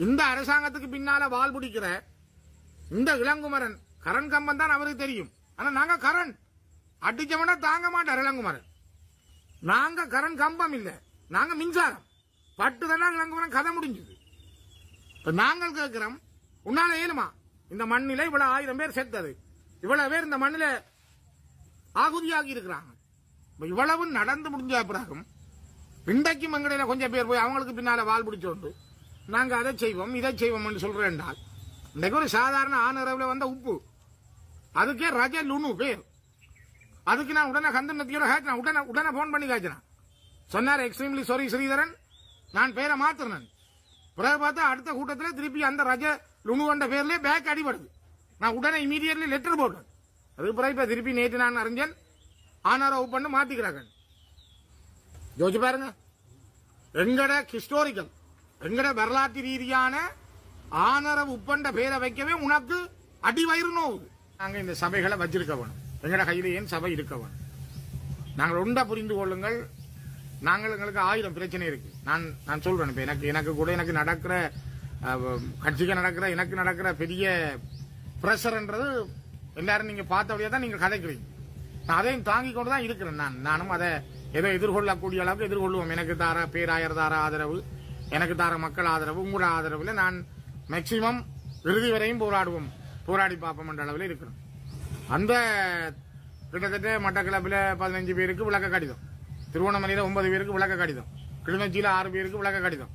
இந்த அரசாங்கத்துக்கு பின்னால வால் பிடிக்கிற இந்த இளங்குமரன் கரண் கம்பம் தான் அவருக்கு தெரியும். ஆனா நாங்க கரண் அடிச்சவன தாங்க மாட்டார் இளங்குமரன். நாங்க கரண் கம்பம் இல்ல, நாங்க மின்சாரம் பட்டுதான் இளங்குமரன் கதை முடிஞ்சது. நாங்கள் கேட்கிறோம், உன்னால ஏழுமா இந்த மண்ணில இவ்வளவு 1000 பேர் செத்தது, இவ்வளவு பேர் இந்த மண்ணில ஆகுதியாகி இருக்கிறாங்க. இவ்வளவு நடந்து முடிஞ்ச பிறகும் இன்றைக்கும் எங்கடையில கொஞ்சம் பேர் போய் அவங்களுக்கு பின்னால வால் பிடிச்சோண்டு நாங்க அதை செய்வோம் இதை செய்வோம் சொல்றேன். இன்றைக்கு ஒரு சாதாரண ஆனரவுல வந்த உப்பு அதுக்கே ரஜ லுனு பேர். அதுக்கு நான் உடனே கந்தனத்தியோட காய்ச்சினேன், உடனே போன் பண்ணி காய்ச்சினேன். சொன்னார் எக்ஸ்ட்ரீம்லி சாரி ஸ்ரீதரன், நான் பேரை மாத்தினேன். பிறகு பார்த்தா அடுத்த கூட்டத்தில் திருப்பி அந்த ரஜ லுனு என்ற பேர்லேயே பேக் அடிபடுது. நான் உடனே இமீடியட்லி லெட்டர் போட்டேன். அதுக்கு பிறகு இப்ப திருப்பி நேற்று நான் அறிஞன் ஆனரவு பண்ணு மாத்திக்கிறாங்க. யோசிச்சு பாருங்க, எங்கட ஹிஸ்டோரிக்கல் எங்கட வரலாற்று ரீதியான ஆனரவு உப்பண்ட பேரை வைக்கவே உனக்கு அடிவயிறு நோவுது. நாங்க இந்த சபைகளை வச்சிருக்க வேணும், எங்கட கையில ஏன் சபை இருக்க வேணும். நாங்கள் ஒன்றா புரிந்து கொள்ளுங்கள். நாங்கள் எங்களுக்கு 1000 பிரச்சனை இருக்கு. நான் சொல்றேன், இப்ப எனக்கு கூட எனக்கு நடக்கிற கட்சிக்கு நடக்கிற பெரிய பிரஷர்ன்றது எல்லாரும் நீங்க பார்த்தபடியா தான் நீங்க கதைக்கிறீங்க. நான் அதையும் தாங்கி கொண்டு தான் இருக்கிறேன். நானும் அதை ஏதோ எதிர்கொள்ளக்கூடிய அளவுக்கு எதிர்கொள்வோம். எனக்கு தார பேராயர் தார ஆதரவு, எனக்கு தார மக்கள் ஆதரவு, உங்களோட ஆதரவுல நான் மேக்சிமம் இறுதி வரையும் போராடி பார்ப்போம் என்ற அளவில் இருக்கிறோம். அந்த கிட்டத்தட்ட மட்டக்களப்பில் 15 பேருக்கு விளக்க கடிதம், திருவண்ணாமலையில 9 பேருக்கு விளக்க கடிதம், கிளிநொச்சியில 6 பேருக்கு விளக்க கடிதம்,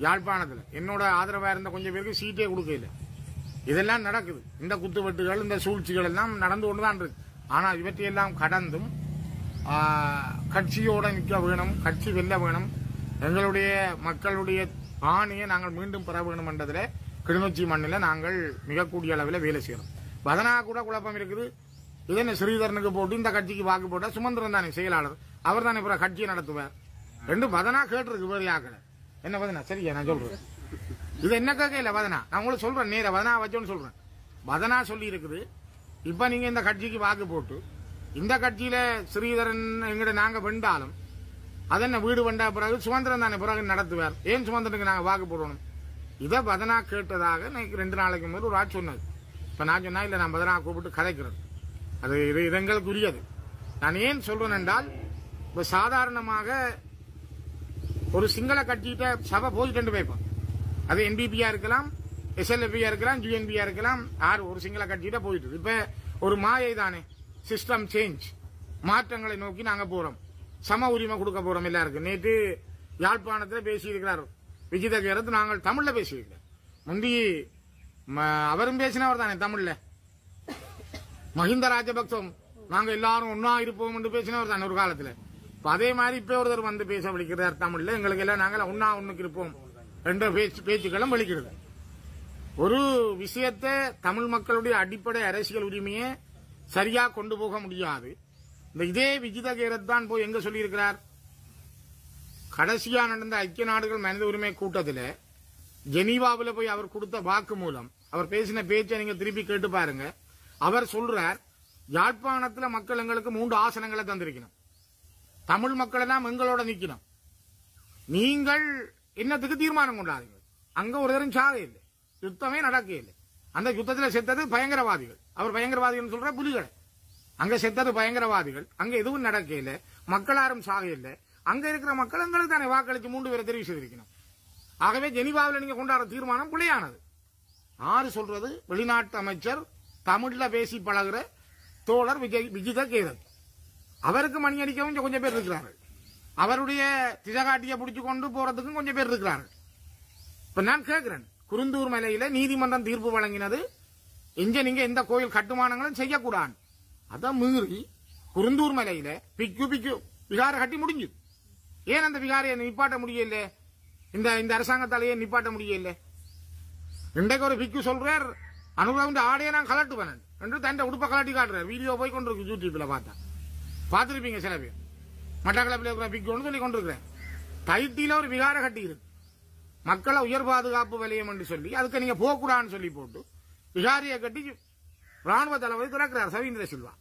யாழ்ப்பாணத்தில் என்னோட ஆதரவா இருந்த கொஞ்சம் பேருக்கு சீட்டே கொடுக்கல. இதெல்லாம் நடக்குது. இந்த குத்துவெட்டுகள் இந்த சூழ்ச்சிகள் எல்லாம் நடந்து கொண்டுதான் இருக்கு. ஆனால் இவற்றையெல்லாம் கடந்தும் கட்சியோட நிற்க வேணும், கட்சி வெல்ல வேணும், எங்களுடைய மக்களுடைய ஆணையை நாங்கள் மீண்டும் பெற வேணும் என்றதில் கிளிநொச்சி மண்ணில் நாங்கள் மிக கூடிய அளவில் வேலை செய்யறோம். பதனா கூட குழப்பம் இருக்குது. இது என்ன ஸ்ரீதரனுக்கு போட்டு இந்த கட்சிக்கு வாக்கு போட்டா சுமந்திரன் தானே செயலாளர், அவர் தானே பிற கட்சியை நடத்துவார் ரெண்டு பதனா கேட்டிருக்கு. வேறு யாக்கல என்ன பதனா? சரியா நான் சொல்றேன், இது என்ன கேட்கல பதனா, நான் உங்களுக்கு சொல்றேன், நேர பதனா வச்சோன்னு சொல்றேன். பதனா சொல்லி இருக்குது, இப்ப நீங்க இந்த கட்சிக்கு வாக்கு போட்டு இந்த கட்சியில ஸ்ரீதரன் எங்கிட்ட நாங்க வெண்டாலும் அதென்ன வீடு வந்தா பிறகு சுமந்திரன் தானே பிறகு நடத்துவார், ஏன் சுமந்திரனுக்கு நாங்க வாக்கு போடணும்? இதை பதனா கேட்டதாக 2 நாளைக்கு முதல் ஒரு ஆட்சி சொன்னது. இப்ப நான் சொன்னா இல்ல, நான் பதனா கூப்பிட்டு கதைக்கிறேன். அது எங்களுக்கு உரியது. நான் ஏன் சொல்றேன் என்றால், இப்ப சாதாரணமாக ஒரு சிங்கள கட்சியிட்ட சபை போயிட்டு போய்ப்போம். அது என்பிபியா இருக்கலாம், எஸ்எல்எஃபியா இருக்கலாம், ஜிஎன்பியா இருக்கலாம், ஒரு சிங்கள கட்சியிட்ட போயிட்டு. இப்ப ஒரு மாயை தானே, சிஸ்டம் சேஞ்ச், மாற்றங்களை நோக்கி நாங்க போறோம். சம உரிமை கொடுக்க போறோம் எல்லாருக்கும். நேற்று யாழ்ப்பாணத்தில் பேசியிருக்கிறார் விஜித கேரத், நாங்கள் தமிழ்ல பேசியிருக்கிறோம். முந்தி அவரும் பேசினவர் தானே தமிழ்ல. மஹிந்த ராஜபக்சம் நாங்க எல்லாரும் ஒன்னா இருப்போம் என்று பேசினவர் தானே ஒரு காலத்துல. அதே மாதிரி இப்ப ஒருத்தர் வந்து பேச வலிக்கிறார் தமிழ்ல, எங்களுக்கு எல்லாம் நாங்கள் ஒன்னுக்கு இருப்போம் என்ற பேச்சுக்களும் வலிக்கிறது. ஒரு விஷயத்தை தமிழ் மக்களுடைய அடிப்படை அரசியல் உரிமையை சரியா கொண்டு போக முடியாது. இதே விஜித கேரத் தான் போய் எங்க சொல்லியிருக்கிறார், கடைசியா நடந்த ஐக்கிய நாடுகள் மனித உரிமை கூட்டத்தில் ஜெனீவாவில் போய் அவர் கொடுத்த வாக்கு மூலம் அவர் பேசின பேச்சை நீங்க திருப்பி கேட்டு பாருங்க. அவர் சொல்றார், யாழ்ப்பாணத்தில் மக்கள் எங்களுக்கு 3 ஆசனங்களை தந்திருக்கணும், தமிழ் மக்கள் எல்லாம் எங்களோட நிக்கணும், நீங்கள் என்னத்துக்கு தீர்மானம் கொண்டாதீங்க. அங்க ஒரு தரம் சாக இல்லை, யுத்தமே நடக்க இல்லை. அந்த யுத்தத்தில் செத்தது பயங்கரவாதிகள், அவர் பயங்கரவாதிகள் சொல்ற புலிகளை. அங்க செத்தது பயங்கரவாதிகள், அங்க எதுவும் நடக்க இல்லை, மக்கள் யாரும் சாக இல்லை. அங்க இருக்கிற மக்கள் எங்களுக்கு தானே வாக்களித்து 3 பேரை தெரிவு செய்திருக்கணும். ஆகவே ஜெனீவாவில் நீங்க கொண்டாடுற தீர்மானம் பிள்ளையானது. ஆறு சொல்றது, வெளிநாட்டு அமைச்சர் தமிழ்ல பேசி பழகுற தோழர் விஜித கேரத், அவருக்கு மணி அடிக்கவும் கொஞ்சம் பேர் இருக்கிறார்கள், அவருடைய திசகாட்டியை பிடிச்சு கொண்டு போறதுக்கும் கொஞ்சம் பேர் இருக்கிறார்கள். இப்ப நான் கேட்கிறேன், குருந்தூர் மலையில நீதிமன்றம் தீர்ப்பு வழங்கினது இங்க நீங்க எந்த கோயில் கட்டுமானங்களும் செய்யக்கூடாது. அதை மீறி குருந்தூர் மலையில பிக்கு விகார கட்டி முடிஞ்சு. ஏன் அந்த விகாரையை நிப்பாட்ட முடியல? இந்த அரசாங்கத்தாலேயே நிப்பாட்ட முடியல. இன்றைக்கு ஒரு பிக்கு சொல்றார், அனுபவம் ஆடையை நான் கலட்டுவேன் என்று தன் உடுப்ப கலட்டி காட்டுறார். வீடியோ போய் கொண்டிருக்கு யூடியூப்ல பார்த்தா பார்த்திருப்பீங்க சில பேர். மட்டக்களப்பில் இருக்கிற பிக்கு ஒன்று சொல்லி கொண்டிருக்கிறேன், தைத்தியில ஒரு விகார கட்டி இருக்கு, மக்களை உயர் பாதுகாப்பு வலயம் என்று சொல்லி அதுக்கு நீங்க போகக்கூடாதுன்னு சொல்லி போட்டு விகாரியை கட்டி ராணுவ தளபதி திறக்கிறார் சவீந்திர சில்வா.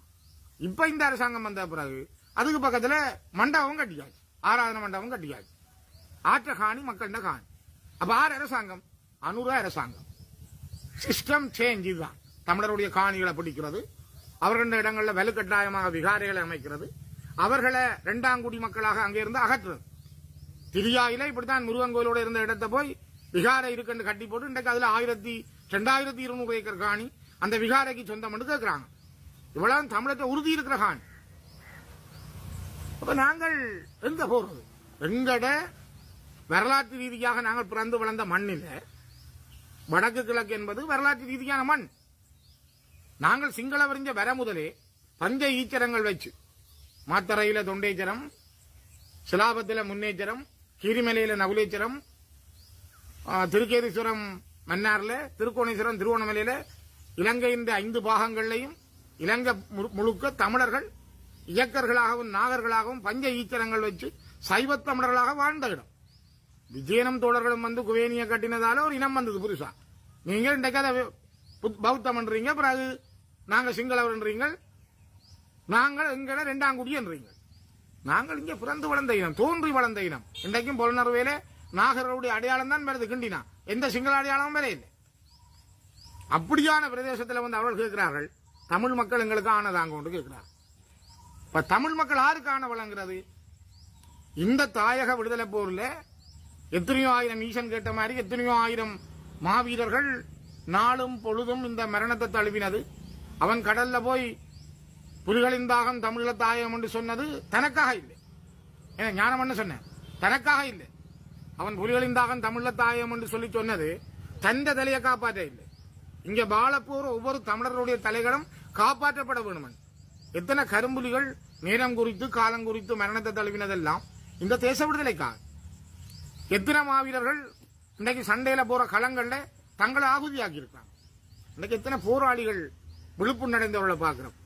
இப்ப இந்த அரசாங்கம் வந்த பிறகு அதுக்கு பக்கத்துல மண்டபம் கட்டியாச்சு, ஆராதனை மண்டபம் கட்டியாச்சு. ஆற்ற காணி மக்கள்கிட்ட காணி. அப்ப அரசாங்கம் அனுர அரசாங்கம். சிஸ்டம் சேஞ்ச் இதுதான். தமிழருடைய காணிகளை பிடிக்கிறது, அவர்கள் இடங்களில் வலுக்கட்டாயமாக விகாரைகளை அமைக்கிறது, அவர்களை இரண்டாம் குடி மக்களாக அங்கிருந்து அகற்றுறது. திரியாயில இப்படித்தான் முருகன் கோயிலோட இருந்த இடத்தை போய் விகாரை இருக்குன்னு கட்டி போட்டு இன்றைக்கு அதுல 2200 ஏக்கர் காணி அந்த விகாரைக்கு சொந்தம் என்று கேட்கிறாங்க. இவ்வளவு தமிழத்தை உறுதி இருக்கிற காணி. அப்ப நாங்கள் எங்க போறது? எங்கட வரலாற்று ரீதியாக நாங்கள் பிறந்து வளர்ந்த மண்ணில் வடக்கு கிழக்கு என்பது வரலாற்று ரீதியான மண். நாங்கள் சிங்கள வரிஞ்ச வர முதலே பஞ்ச ஈச்சரங்கள் வச்சு மாத்தரையில தொண்டேச்சரம், சிலாபத்தில முன்னேச்சரம், கீரிமலையில நகுலேச்சரம், திருக்கேதீஸ்வரம் மன்னார்ல, திருக்கோணேஸ்வரம் திருவோணமலையில, இலங்கையின் 5 பாகங்களையும் இலங்கை முழுக்க தமிழர்கள் இயக்கர்களாகவும் நாகர்களாகவும் பஞ்ச ஈச்சரங்கள் வச்சு சைவ தமிழர்களாக வாழ்ந்த இடம். விஜயனம் தோழர்களும் வந்து குவேனிய கட்டினதால ஒரு இனம் வந்தது புதுசா. நீங்க இன்றைக்கு அதை பௌத்தம் என்றீங்க, பிறகு நாங்க சிங்களவர் என்றீங்கள், நாங்கள் எங்களை 2ஆம் குடி என்றீங்க. நாங்கள் இங்கே பிறந்து வளர்ந்த இனம், தோன்றி வளர்ந்த இனம். இன்றைக்கும் பொலனர்வேல நாகர்களுடைய அடையாளம் தான் வருது கிண்டினா, எந்த சிங்கள அடையாளமும் வேற இல்லை. அப்படியான பிரதேசத்தில் வந்து அவர்கள் கேட்கிறார்கள், தமிழ் மக்கள் எங்களுக்கு ஆனதாங்க கொண்டு கேட்கிறார். இப்ப தமிழ் மக்கள் யாருக்கு ஆன வழங்குறது? இந்த தாயக விடுதலை போர்ல எத்தனையோ ஆயிரம் ஈசன் கேட்ட மாதிரி எத்தனையோ ஆயிரம் மாவீரர்கள் நாளும் பொழுதும் இந்த மரணத்தை தழுவினது. அவன் கடல்ல போய் புலிகளின் தாகம் தமிழ தாயம் என்று சொன்னது தனக்காக இல்லை. ஞானம் சொன்ன தனக்காக இல்லை. அவன் புலிகளின் தாகம் தமிழ தாயம் என்று சொல்லி சொன்னது தந்த தலையை காப்பாற்ற இல்லை. இங்க வாழப்போற ஒவ்வொரு தமிழர்களுடைய தலைகளும் காப்பாற்றப்பட வேண்டும். எத்தனை கரும்புலிகள் நேரம் குறித்து காலம் குறித்து மரணத்தை தழுவினதெல்லாம் இந்த தேச விடுதலைக்காக. எத்தனை மாவீரர்கள் இன்றைக்கு சண்டையில போற களங்கள்ல தங்களை ஆகுதியாக்கி இருக்காங்க. இன்னைக்கு எத்தனை போராளிகள் விழுப்புணர்ந்தவர்களை பார்க்கிறோம்.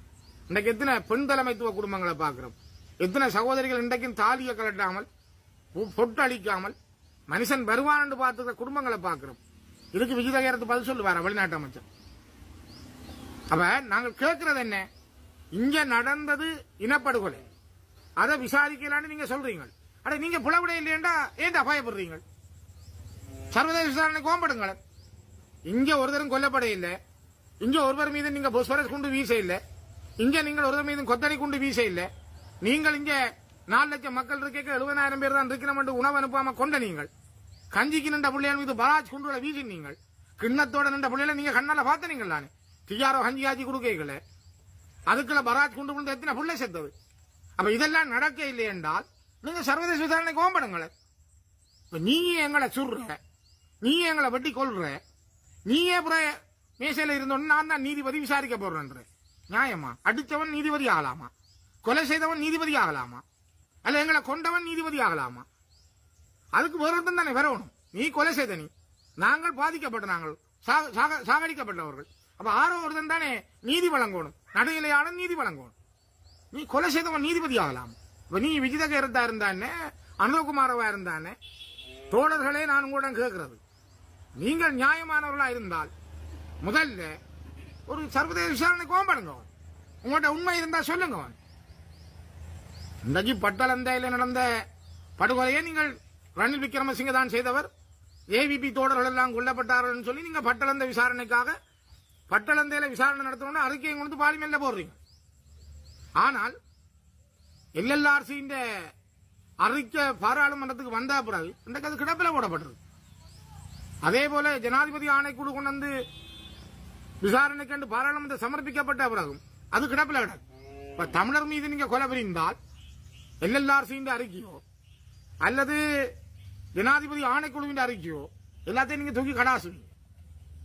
இன்னைக்கு எத்தனை பெண் தலைமைத்துவ குடும்பங்களை பார்க்கிறோம். எத்தனை சகோதரிகள் இன்றைக்கும் தாலியை கலட்டாமல் பொட்டு அளிக்காமல் மனுஷன் வருவான் என்று பார்த்துக்கிற குடும்பங்களை பார்க்கிறோம். இதுக்கு விஜயதகரத்து பதில் சொல்லுவார் வெளிநாட்டு அமைச்சர். அப்ப நாங்கள் கேட்கிறது என்ன? இங்க நடந்தது இனப்படுகொலை, அதை விசாரிக்கலான்னு நீங்க சொல்றீங்க. அட நீங்க புலவிட இல்லையண்டா ஏண்டா பயப்படுறீங்க? சர்வதேச விசாரணை கோம்படுங்கள். இங்க ஒருத்தரும் கொல்லப்பட இல்லை, இங்க ஒருவர் மீது நீங்க பொஸ்பரஸ் குண்டு வீச இல்லை, இங்க நீங்கள் ஒருவர் மீது கொத்தனை குண்டு வீச இல்லை. நீங்கள் இங்க 4 லட்சம் மக்கள் இருக்க 70,000 பேர் தான் இருக்கிறோம் உணவு அனுப்பாம கொண்ட நீங்கள் கஞ்சிக்கு நின்ற பிள்ளைகள் மீது பராஜ் குண்டுகளை வீசினீங்கள். கிண்ணத்தோட நின்ற பிள்ளைகளை நீங்க கண்ணால பார்த்தனீங்கள். தானே டிஆர்ஓ கஞ்சி காய்ச்சி கொடுக்கல, அதுக்குள்ள பராஜ் குண்டு விழுந்து எத்தனை புள்ளை செத்தது. அப்ப இதெல்லாம் நடக்க இல்லை என்றால் நீங்க சர்வதேச விசாரணை கோம்படுங்கள. நீ எங்களை சுடுற, நீ எங்களை வெட்டி கொள்ற, நீயே மேசையில இருந்தோன்னு நான் தான் நீதிபதி விசாரிக்க போறேன்ற நியாயமா? அடித்தவன் நீதிபதி ஆகலாமா? கொலை செய்தவன் நீதிபதி ஆகலாமா? அல்ல எங்களை கொண்டவன் நீதிபதி ஆகலாமா? அதுக்கு வேற ஒருத்தன் தானே வரணும். நீ கொலை செய்த, நீ நாங்கள் பாதிக்கப்பட்ட, நாங்கள் சாகடிக்கப்பட்டவர்கள். அப்ப ஆரோ ஒருத்தன் தானே நீதி வழங்கணும், நடுநிலையாளன் நீதி வழங்கணும். நீ கொலை செய்தவன் நீதிபதி ஆகலாம். நீ விஜிதகரத்தா இருந்தானே, அனுகுமாரவா இருந்தானே, தோழர்களே நான் உங்களிடம் கேட்கிறது, நீங்கள் நியாயமானவர்களா இருந்தால் முதல்ல ஒரு சர்வதேச விசாரணை கோம்படுங்க. உங்கள்கிட்ட உண்மை இருந்தா சொல்லுங்க. இன்றைக்கு பட்டலந்தையில் நடந்த படுகொலையை நீங்கள் ரணில் விக்ரமசிங்க தான் செய்தவர், ஏவிபி தோழர்கள் எல்லாம் கொல்லப்பட்டார்கள் சொல்லி நீங்க பட்டலந்த விசாரணைக்காக பட்டலந்தையில விசாரணை நடத்தணும்னு அறிக்கையை கொண்டு பார்லிமெண்ட்ல போடுறீங்க. ஆனால் எல்எல்ஆர்சி அறிக்கை பாராளுமன்றத்துக்கு வந்த பிறகு இன்றைக்கு அது கிடப்பில் போடப்பட்டது. அதே போல ஜனாதிபதி ஆணைக்குழு கொண்டு வந்து விசாரணைக்கு பாராளுமன்றம் சமர்ப்பிக்கப்பட்ட பிறகும் அது கிடப்பில் கிடக்கு. இப்ப தமிழர் மீது நீங்க கொலை புரிந்தால் எல்எல்ஆர்சி அறிக்கையோ அல்லது ஜனாதிபதி ஆணைக்குழுவின் அறிக்கையோ எல்லாத்தையும் நீங்க தூக்கி கடாசுவீங்க.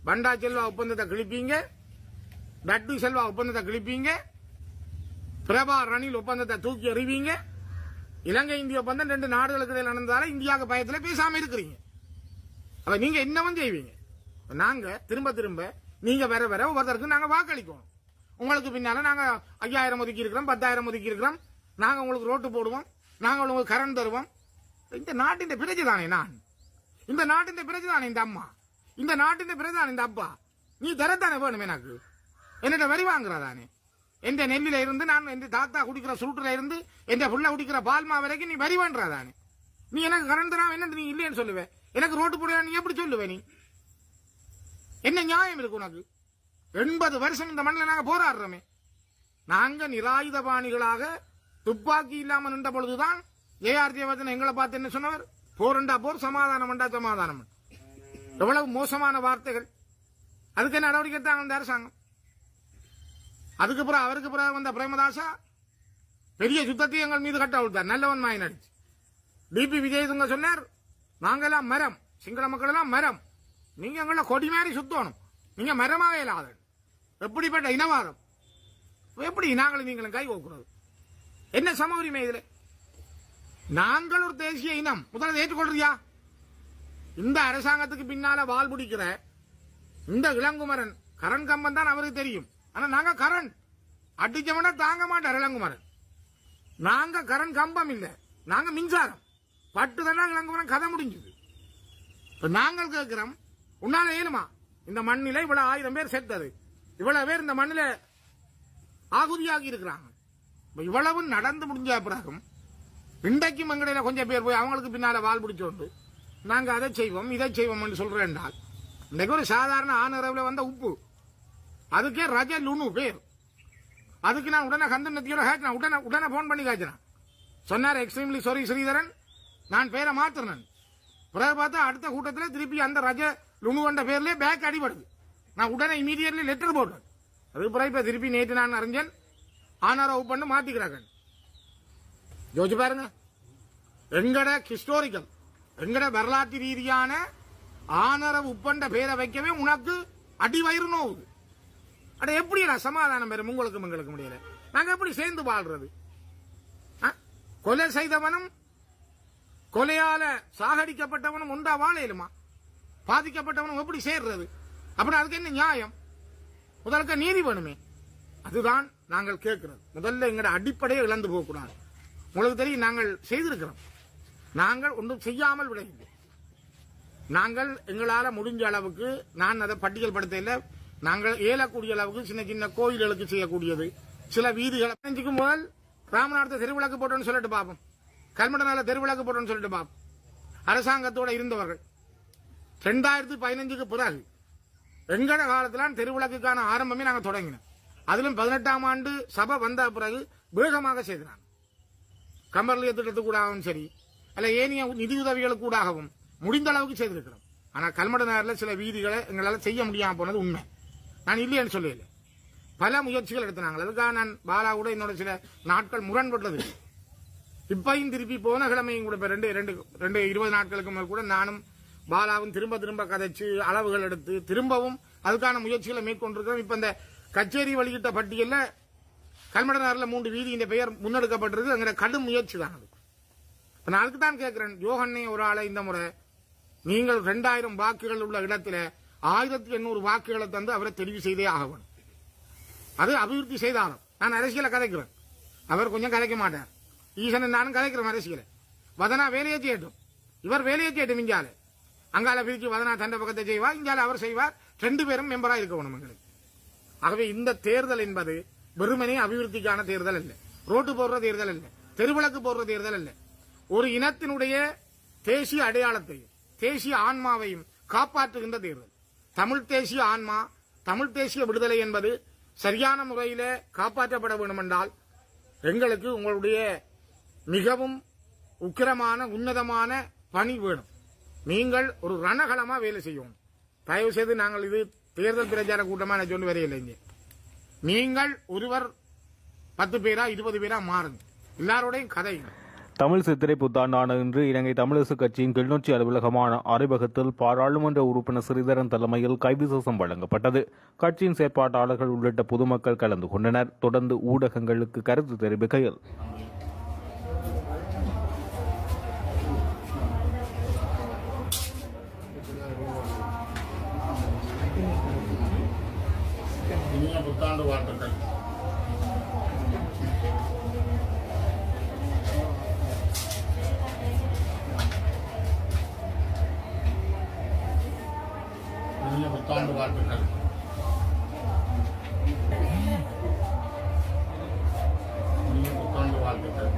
பண்டா செல்வா ஒப்பந்தத்தை கிழிப்பீங்க, பட்டு செல்வா ஒப்பந்தத்தை கிழிப்பீங்க, பிரபா ரணில் ஒப்பந்தத்தை தூக்கி எறிவீங்க. இலங்கை இந்திய ஒப்பந்தம் 2 நாடுகளுக்கு இடையில் நடந்ததால இந்தியாவுக்கு பயத்தில் பேசாம இருக்கிறீங்க. அப்ப நீங்க என்னவும் செய்வீங்க. நாங்க திரும்ப திரும்ப நீங்க வர வர ஒவ்வொருத்தருக்கு நாங்க வாக்களிக்கணும். உங்களுக்கு பின்னால நாங்க 5000 ஒதுக்கி இருக்கிறோம், 10,000 ஒதுக்கி இருக்கிறோம், நாங்க உங்களுக்கு ரோட்டு போடுவோம், நாங்க உங்களுக்கு கரண்ட் தருவோம். இந்த நாட்டின் பிரஜை தானே நான், இந்த நாட்டின் பிரஜை தானே இந்த அம்மா, இந்த நாட்டின் பிரஜை தானே இந்த அப்பா. நீ தரத்தானே வேணும் எனக்கு, என்னிட்ட வரி வாங்குறதானே. எந்த நெல்லில இருந்து நான் எந்த தாத்தா குடிக்கிற சுருட்டுல இருந்து எந்த புள்ள குடிக்கிற பால்மா வரைக்கும் நீ வரி வேண்டாதானே. நீ எனக்கு கரண்ட் தராம என்ன நீ இல்லைன்னு சொல்லுவேன், எனக்கு ரோட்டு போடுற நீ எப்படி சொல்லுவே? நீ என்ன நியாயம் இருக்கு உனக்கு? 80 வருஷம் இந்த மண்ணில் நாங்க போராடுறோமே. நாங்க நிராயுதபாணிகளாக துப்பாக்கி இல்லாம நின்ற பொழுதுதான் ஏஆர் ஜெயவர்தன் எங்களை பார்த்து என்ன சொன்னவர்? போரண்டா போர், சமாதானம் என்றா சமாதானம். எவ்வளவு மோசமான வார்த்தைகள். அதுக்கு என்ன நடவடிக்கை எடுத்தாங்க இந்த அரசாங்கம்? அதுக்கு பிறகு அவருக்கு பிறகு வந்த பிரேமதாசா பெரிய யுத்தத்தை எங்கள் மீது கட்ட விட்டார், நல்லவன் மாயின் அடிச்சு. டிபி விஜயதுங்க சொன்னார், நாங்கெல்லாம் மரம், சிங்கள மக்கள் எல்லாம் மரம், நீங்க எங்களை கொடி மாதிரி சுத்தணும், நீங்க மரமாவே இல்லாத. எப்படிப்பட்ட இனவாதம்! எப்படி நாங்களும் நீங்களும் கை கோக்குறது? என்ன சம உரிமை இதுல? நாங்கள் ஒரு தேசிய இனம், முதல்ல ஏற்றுக்கொள்றியா? இந்த அரசாங்கத்துக்கு பின்னால வால் பிடிக்கிற இந்த இளங்குமரன் கரண் கம்பன் தான் அவருக்கு தெரியும். ஆனா நாங்க கரண் அடிச்சவன தாங்க மாட்டார் இளங்குமரன். நாங்க கரண் கம்பம் இல்ல, நாங்க மின்சாரம். பட்டு தானே இளங்குமரன் கதை முடிஞ்சது. இப்ப நாங்கள் கேட்கிறோம், உன்னால ஏழுமா? இந்த மண்ணில இவ்வளவு 1000 பேர் செத்தது, இவ்வளவு பேர் இந்த மண்ணில ஆகுதியாகி இருக்கிறாங்க. இவ்வளவு நடந்து முடிஞ்ச பிறகும் இன்றைக்கும் எங்கடையில கொஞ்சம் பேர் போய் அவங்களுக்கு பின்னால வால் பிடிச்சோண்டு நாங்க அதை செய்வோம் இதை செய்வோம் சொல்றேன் என்றால், இன்றைக்கு ஒரு சாதாரண ஆனரவுல வந்த உப்பு, அதுக்கே ரஜ லுனு பேர். அதுக்கு நான் உடனே கந்தன் நத்தியோட கேட்கிறேன், உடனே போன் பண்ணி கேட்கிறேன். சொன்னார், எக்ஸ்ட்ரீம்லி சாரி ஸ்ரீதரன், நான் பேரை மாத்திரன். பிறகு பார்த்தா அடுத்த கூட்டத்தில் திருப்பி அந்த ரஜ லுனு என்ற பேர்லயே பேக் அடிபடுது. நான் உடனே இமீடியட்லி லெட்டர் போட்டேன். அதுக்கு பிறகு இப்ப திருப்பி நேற்று நான் அறிஞன் ஆனரவு பண்ணு மாத்திக்கிறாங்க. யோசிச்சு பாருங்க, எங்கட ஹிஸ்டோரிக்கல், எங்கட வரலாற்று ரீதியான ஆனரவு உப்பண்ட பேரை வைக்கவே உனக்கு அடி வயிறு நோவுது. அட எப்படி சமாதானம் பெறும் உங்களுக்கும் எங்களுக்கு முடியல? நாங்க எப்படி சேர்ந்து வாழ்றது? கொலை செய்தவனும் கொலையால சாகடிக்கப்பட்டவனும் ஒன்றா வாழையிலுமா? பாதிக்கப்பட்டவனும் எப்படி சேர்றது? அப்படி அதுக்கு என்ன நியாயம்? முதலுக்கு நீதி வேணுமே. அதுதான் நாங்கள் கேட்கிறோம். முதல்ல எங்கட அடிப்படையை இழந்து போகக்கூடாது. உங்களுக்கு தெரியும், நாங்கள் செய்திருக்கிறோம். நாங்கள் ஒன்றும் செய்யாமல் விடவில்லை. நாங்கள் எங்களால முடிஞ்ச அளவுக்கு, நான் அதை பட்டியல் படுத்தல, நாங்கள் ஏலக்கூடிய அளவுக்கு சின்ன சின்ன கோயில்களுக்கு செய்யக்கூடியது, சில வீதிகளை 5க்கு முதல் ராமநாதத்தை தெருவிளக்கு போட்டோன்னு சொல்லிட்டு பார்ப்போம், கல்மடனால தெருவிளக்கு போட்டோன்னு சொல்லிட்டு பார்ப்போம். அரசாங்கத்தோட இருந்தவர்கள் 2015க்கு பிறகு எங்கட காலத்தில் தெருவிளக்குக்கான ஆரம்பமே நாங்கள் தொடங்கினோம். அதிலும் 18ஆம் ஆண்டு சபை வந்த பிறகு வேகமாக செய்தாங்க. கம்பர்லிய திட்டத்துக்கூடாகவும் சரி, அல்ல ஏனைய நிதியுதவிகளுக்கு கூடாகவும் முடிந்த அளவுக்கு செய்திருக்கிறோம். ஆனால் கல்மட நேரில் சில வீதிகளை எங்களால் செய்ய முடியாமல் போனது உண்மை. நான் இல்லைன்னு சொல்லல, பல முயற்சிகள் எடுத்தாங்க. அதுக்காக நான் பாலாவோட என்னோட சில நாட்கள் முரண்பட்டது. இப்பையும் திருப்பி போன கிழமையும் கூட இப்ப 20 நாட்களுக்கு மேல் கூட நானும் பாலாவும் திரும்ப கதைச்சு அளவுகள் எடுத்து திரும்பவும் அதுக்கான முயற்சிகளை மேற்கொண்டிருக்கிறோம். இப்ப இந்த கச்சேரி வெளியிட்ட பட்டியல்ல கல்மடனாரில் 3 வீதியின் பெயர் முன்னெடுக்கப்பட்டிருக்கு. அங்கே கடும் முயற்சி தான் அது. நான் அதுக்கு தான் கேட்கிறேன், யோகன்னே ஒரு ஆளை இந்த முறை நீங்கள் 2000 வாக்குகள் உள்ள இடத்துல 1800 வாக்குகளை தந்து அவரை தெரிவு செய்தே ஆகணும். அது அபிவிருத்தி செய்தாலும் நான் அரசியலை கதைக்கிறேன், அவர் கொஞ்சம் கதைக்க மாட்டார். ஈசன் நானும் கதைக்கிறோம் அரசியலை. வதனா வேலையை செய்யட்டும், இவர் வேலையை செய்யட்டும். இங்கால அங்கால பிரிச்சு வதனா தண்ட பக்கத்தை செய்வார், இங்கால அவர் செய்வார். 2 பேரும் மெம்பரா இருக்கணும் எங்களுக்கு. ஆகவே இந்த தேர்தல் என்பது வெறுமனே அபிவிருத்திக்கான தேர்தல் அல்ல, ரோட்டு போடுற தேர்தல் அல்ல, தெருவிளக்கு போடுற தேர்தல் அல்ல. ஒரு இனத்தினுடைய தேசிய அடையாளத்தையும் தேசிய ஆன்மாவையும் காப்பாற்றுகின்ற தேர்தல். தமிழ் தேசிய ஆன்மா, தமிழ் தேசிய விடுதலை என்பது சரியான முறையில காப்பாற்றப்பட வேண்டும் என்றால் எங்களுக்கு உங்களுடைய மிகவும் உக்கிரமான உன்னதமான பணி வேணும். நீங்கள் ஒரு ரணகளமா வேலை செய்யணும். தயவு செய்து நாங்கள் இது தேர்தல் பிரச்சார கூட்டமா நான் சொல்லி வரையில்லை. நீங்கள் ஒருவர் 10 பேரா 20 பேரா மாறுங்க, எல்லாரோடையும் கதைங்க. தமிழ் சித்திரை புத்தாண்டான இன்று இலங்கை தமிழரசு கட்சியின் கிளிநொச்சி அலுவலகமான அறிவகத்தில் பாராளுமன்ற உறுப்பினர் ஸ்ரீதரன் தலைமையில் கைவிசேஷம் வழங்கப்பட்டது. கட்சியின் செயற்பாட்டாளர்கள் உள்ளிட்ட பொதுமக்கள் கலந்து கொண்டனர். தொடர்ந்து ஊடகங்களுக்கு கருத்து தெரிவிக்கையில், புத்தாண்டு வாழ்த்துக்கள். புத்தாண்டு வாழ்த்துக்கள். புத்தாண்டு வாழ்த்துக்கள்.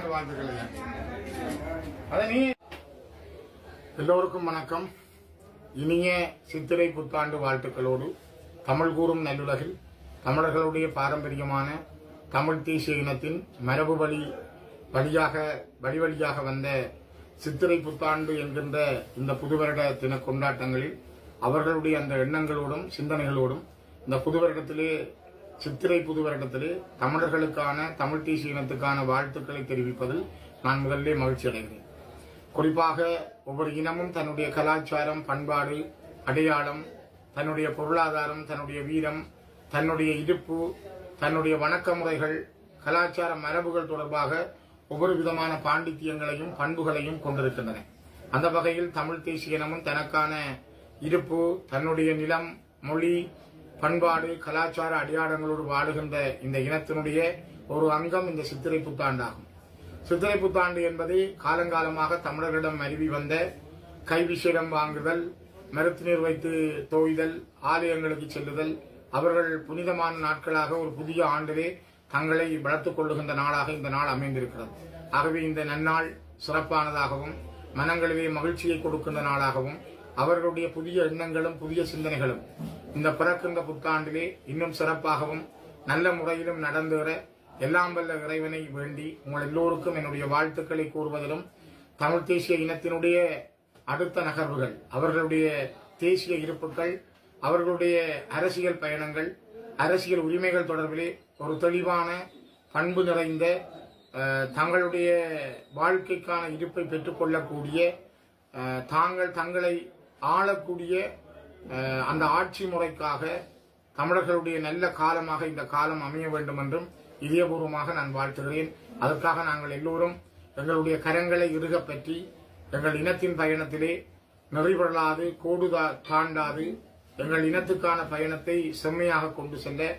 புத்தாண்டு வாழ்த்துக்கள் ஐயா. அத நீ எல்லோருக்கும் வணக்கம். இனிய சித்திரை புத்தாண்டு வாழ்த்துக்களோடு தமிழ் கூறும் நல்லுலகில் தமிழர்களுடைய பாரம்பரியமான தமிழ் தேசிய இனத்தின் மரபு வழியாக வந்த சித்திரை புத்தாண்டு என்கின்ற இந்த புதுவருட தின கொண்டாட்டங்களில் அவர்களுடைய அந்த எண்ணங்களோடும் சிந்தனைகளோடும் இந்த புதுவருடத்திலே சித்திரை புதுவருடத்திலே தமிழர்களுக்கான தமிழ் தேசிய இனத்துக்கான வாழ்த்துக்களை தெரிவிப்பதில் நான் முதல்ல மகிழ்ச்சி அடைகிறேன். குறிப்பாக ஒவ்வொரு இனமும் தன்னுடைய கலாச்சாரம், பண்பாடு, அடையாளம், தன்னுடைய பொருளாதாரம், தன்னுடைய வீரம், தன்னுடைய இருப்பு, தன்னுடைய வணக்க முறைகள், கலாச்சார மரபுகள் தொடர்பாக ஒவ்வொரு விதமான பாண்டித்தியங்களையும் பண்புகளையும் கொண்டிருக்கின்றன. அந்த வகையில் தமிழ் தேசிய இனமும் தனக்கான இருப்பு, தன்னுடைய நிலம், மொழி, பண்பாடு, கலாச்சார அடையாளங்களோடு வாழுகின்ற இந்த இனத்தினுடைய ஒரு அங்கம் இந்த சித்திரை புத்தாண்டாகும். சித்திரை புத்தாண்டு என்பது காலங்காலமாக தமிழர்களிடம் அருவி வந்த கைவிசேடம் வாங்குதல், மருத்து நீர் வைத்து தோய்தல், ஆலயங்களுக்கு செல்லுதல், அவர்கள் புனிதமான நாட்களாக ஒரு புதிய ஆண்டிலே தங்களை வளர்த்துக் கொள்ளுகின்ற நாளாக இந்த நாள் அமைந்திருக்கிறது. ஆகவே இந்த நன்னாள் சிறப்பானதாகவும் மனங்களிலே மகிழ்ச்சியை கொடுக்கின்ற நாளாகவும் அவர்களுடைய புதிய எண்ணங்களும் புதிய சிந்தனைகளும் இந்த பிறக்கின்ற புத்தாண்டிலே இன்னும் சிறப்பாகவும் நல்ல முறையிலும் நடந்தேற எல்லாம் வல்ல இறைவனை வேண்டி உங்கள் எல்லோருக்கும் என்னுடைய வாழ்த்துக்களை கூறுவதிலும் தமிழ் தேசிய இனத்தினுடைய அடுத்த நகர்வுகள், அவர்களுடைய தேசிய இருப்புகள், அவர்களுடைய அரசியல் பயணங்கள், அரசியல் உரிமைகள் தொடர்பிலே ஒரு தெளிவான பண்பு நிறைந்த தங்களுடைய வாழ்க்கைக்கான இருப்பை பெற்றுக்கொள்ளக்கூடிய தங்களை ஆளக்கூடிய அந்த ஆட்சி முறைக்காக தமிழர்களுடைய நல்ல காலமாக இந்த காலம் அமைய வேண்டும் என்றும் இதயபூர்வமாக நான் வாழ்த்துகிறேன். அதற்காக நாங்கள் எல்லோரும் எங்களுடைய கரங்களை இறுகப் பற்றி எங்கள் இனத்தின் பயணத்திலே நெறிபடலாது கோடு தாண்டாது எங்கள் இனத்துக்கான பயணத்தை செம்மையாக கொண்டு செல்ல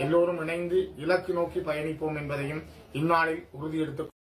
எல்லோரும் இணைந்து இலக்கு நோக்கி பயணிப்போம் என்பதையும் இந்நாளில் உறுதியெடுத்து